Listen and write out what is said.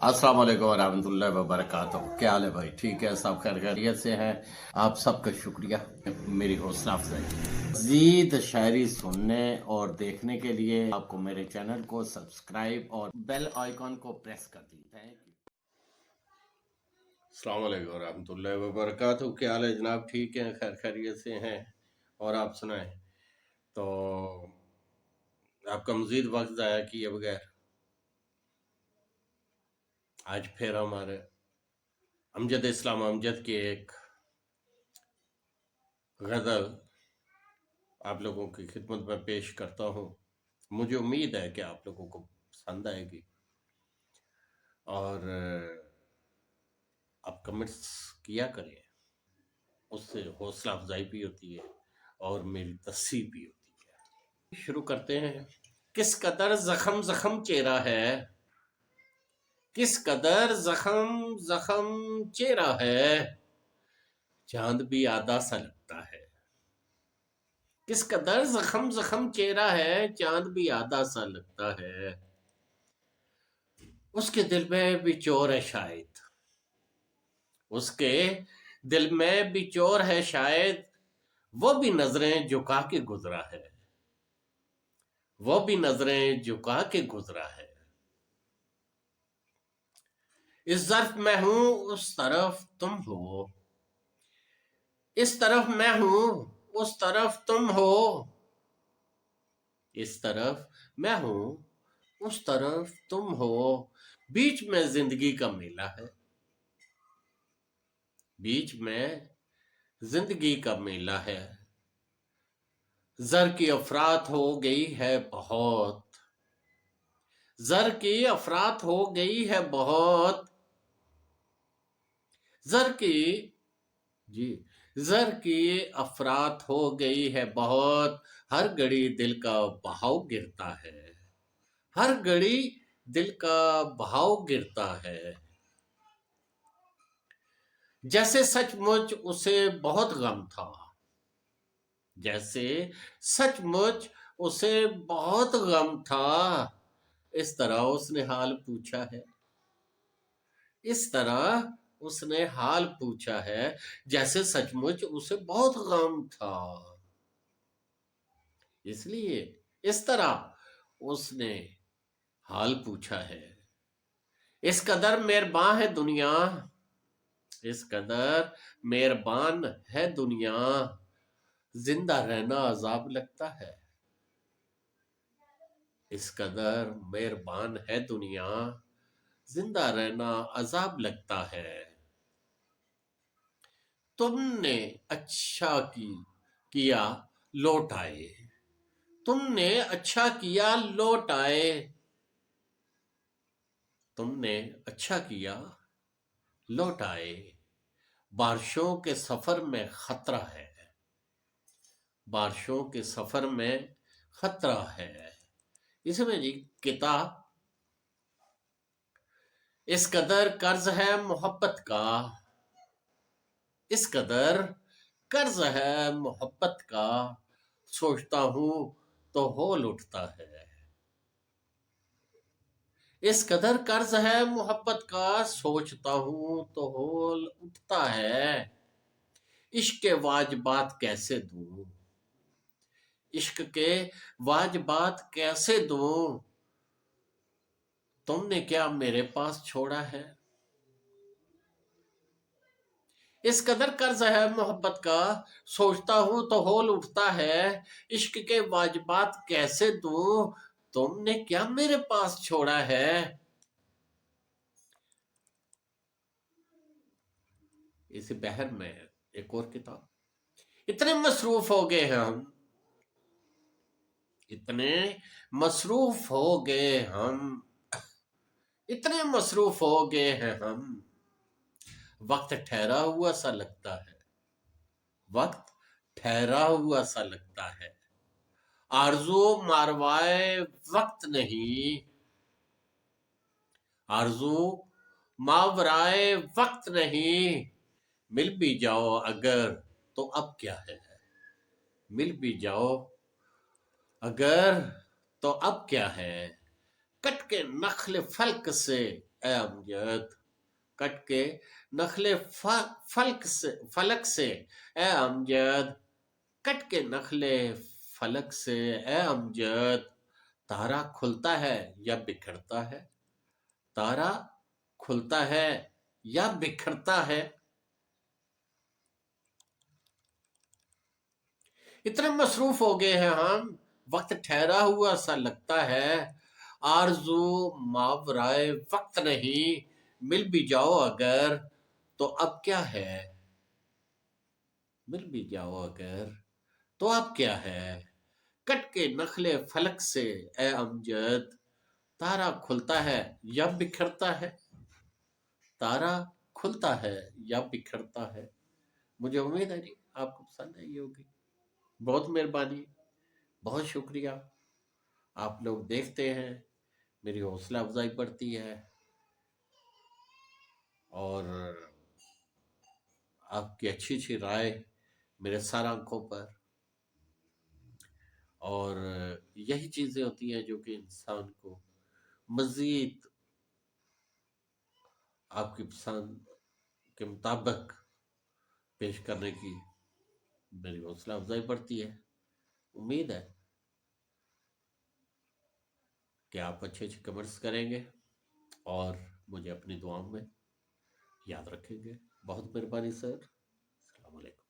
अस्सलाम वालेकुम वरहमतुल्लाहि वबरकातुहू। क्या हाल है भाई? ठीक है, सब खैरियत से हैं। आप सबका शुक्रिया मेरी हौसला अफजाई। मज़ीद शायरी सुनने और देखने के लिए आपको मेरे चैनल को सब्सक्राइब और बेल आइकॉन को प्रेस कर दी। Thank you. अस्सलाम वालेकुम वरहमतुल्लाहि वबरकातुहू। क्या हाल है जनाब? ठीक है, खैरियत से हैं। और आप सुनाएं। तो आपका मज़ीद वक्त ज़ाया किए बगैर आज फिर हमारे अमजद इस्लाम अमजद की एक गज़ल आप लोगों की खिदमत में पेश करता हूँ। मुझे उम्मीद है कि आप लोगों को पसंद आएगी और आप कमेंट्स किया करें, उससे हौसला अफजाई भी होती है और मेरी तस्सीर भी होती है। शुरू करते हैं। किस कदर जख्म जख्म चेहरा है, किस कदर जख्म जख्म चेहरा है, चांद भी आधा सा लगता है। किस कदर जख्म जख्म चेहरा है, चांद भी आधा सा लगता है। उसके दिल में भी चोर है शायद, उसके दिल में भी चोर है शायद, वो भी नजरें झुका के गुजरा है, वो भी नजरें झुका के गुजरा है। इस ज़र्फ में हूं, उस तरफ तुम हो, इस तरफ मैं हूं, उस तरफ तुम हो, इस तरफ मैं हूं, उस तरफ तुम हो, बीच में जिंदगी का मेला है, बीच में जिंदगी का मेला है। जर की अफरात हो गई है बहुत, जर की अफरात हो गई है बहुत, जर की जी जर की अफरात हो गई है बहुत। हर घड़ी दिल का बहाव गिरता है, हर घड़ी दिल का बहाव गिरता है। जैसे सचमुच उसे बहुत गम था, जैसे सचमुच उसे बहुत गम था, इस तरह उसने हाल पूछा है, इस तरह उसने हाल पूछा है, जैसे सचमुच उसे बहुत गम था। इसलिए इस तरह उसने हाल पूछा है। इस कदर मेहरबान है दुनिया, इस कदर मेहरबान है दुनिया, जिंदा रहना अजाब लगता है। इस कदर मेहरबान है दुनिया, जिंदा रहना अजाब लगता है। तुमने अच्छा किया लौट आए, तुमने अच्छा किया लौट आए, तुमने अच्छा किया लौट आए। बारिशों के सफर में खतरा है, बारिशों के सफर में खतरा है। इसमें जी किताब इस कदर कर्ज है मोहब्बत का, इस कदर कर्ज है मोहब्बत का, सोचता हूं तो होल उठता है। इस कदर कर्ज है मोहब्बत का, सोचता हूं तो होल उठता है। इश्क के वाजबात कैसे दूं, इश्क के वाजबात कैसे दूं, तुमने क्या मेरे पास छोड़ा है। इस कदर कर्ज है मोहब्बत का, सोचता हूं तो होल उठता है। इश्क के वाजबात कैसे दूं, तुमने क्या मेरे पास छोड़ा है। इसी बहर में एक और किताब। इतने मसरूफ हो गए हैं हम, इतने मसरूफ हो गए हम, इतने मसरूफ हो गए हैं हम, वक्त ठहरा हुआ सा लगता है, वक्त ठहरा हुआ सा लगता है। आरज़ू मारवाए वक्त नहीं, आरज़ू मावराए वक्त नहीं, मिल भी जाओ अगर तो अब क्या है, मिल भी जाओ अगर तो अब क्या है। कट के नखल फल्क से ए अमजद, कट के नखले फलक से ए अमजद, कट के नखले फलक से ए अमजद, तारा खुलता है या बिखरता है, तारा खुलता है या बिखरता है। इतने मसरूफ हो गए हैं हम, वक्त ठहरा हुआ सा लगता है, आरज़ू मावराए वक्त नहीं, मिल भी जाओ अगर तो अब क्या है, मिल भी जाओ अगर तो अब क्या है, कट के नखले फलक से ए अमजद, तारा खुलता है या बिखरता है, तारा खुलता है या बिखरता है। मुझे उम्मीद है जी आपको पसंद आई होगी। बहुत मेहरबानी, बहुत शुक्रिया। आप लोग देखते हैं, मेरी हौसला अफजाई बढ़ती है और आपकी अच्छी अच्छी राय मेरे सारा आंखों पर, और यही चीज़ें होती हैं जो कि इंसान को मज़ीद आपकी पसंद के मुताबिक पेश करने की मेरी हौसला अफजाई बढ़ती है। उम्मीद है कि आप अच्छे अच्छे कमेंट्स करेंगे और मुझे अपनी दुआओं में याद रखेंगे। बहुत मेहरबानी सर। अस्सलाम वालेकुम।